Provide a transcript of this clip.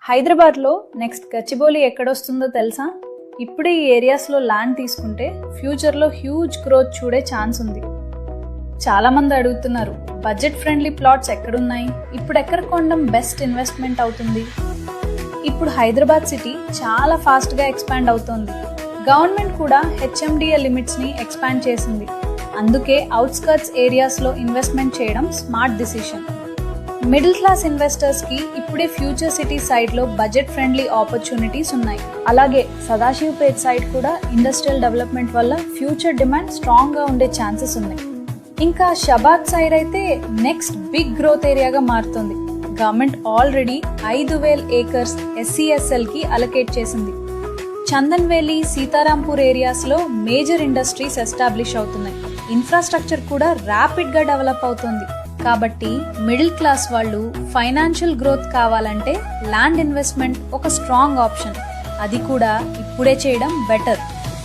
హైదరాబాద్లో నెక్స్ట్ గచ్చిబౌలి ఎక్కడొస్తుందో తెలుసా? ఇప్పుడే ఈ ఏరియాస్లో ల్యాండ్ తీసుకుంటే ఫ్యూచర్లో హ్యూజ్ గ్రోత్ చూడే ఛాన్స్ ఉంది. చాలామంది అడుగుతున్నారు, బడ్జెట్ ఫ్రెండ్లీ ప్లాట్స్ ఎక్కడున్నాయి, ఇప్పుడు ఎక్కడ కొనడం బెస్ట్ ఇన్వెస్ట్మెంట్ అవుతుంది? ఇప్పుడు హైదరాబాద్ సిటీ చాలా ఫాస్ట్గా ఎక్స్పాండ్ అవుతోంది. గవర్నమెంట్ కూడా హెచ్ఎండిఏ లిమిట్స్ని ఎక్స్పాండ్ చేసింది. అందుకే అవుట్స్కర్ట్స్ ఏరియాస్లో ఇన్వెస్ట్మెంట్ చేయడం smart decision. Middle class investors కి ఇప్పుడే ఫ్యూచర్ సిటీ సైడ్ లో బడ్జెట్ ఫ్రెండ్లీ ఆపర్చునిటీస్ ఉన్నాయి. అలాగే సదాశివపేట్ సైడ్ కూడా ఇండస్ట్రియల్ డెవలప్మెంట్ వల్ల ఫ్యూచర్ డిమాండ్ స్ట్రాంగ్ గా ఉండే ఛాన్సెస్ ఉన్నాయి. ఇంకా షబాద్ సైడ్ అయితే నెక్స్ట్ బిగ్ గ్రోత్ ఏరియాగా మారుతుంది. గవర్నమెంట్ ఆల్రెడీ 5,000 ఏకర్స్ SCSL కి అలొకేట్ చేసింది. చందన్వేలి, సీతారాంపూర్ ఏరియాస్ లో మేజర్ ఇండస్ట్రీస్ ఎస్టాబ్లిష్ అవుతున్నాయి. ఇన్ఫ్రాస్ట్రక్చర్ కూడా ర్యాపిడ్ గా డెవలప్ అవుతుంది. కాబట్టి మిడిల్ క్లాస్ వాళ్ళు ఫైనాన్షియల్ గ్రోత్ కావాలంటే ల్యాండ్ ఇన్వెస్ట్మెంట్ ఒక స్ట్రాంగ్ ఆప్షన్. అది కూడా ఇప్పుడే చేయడం బెటర్.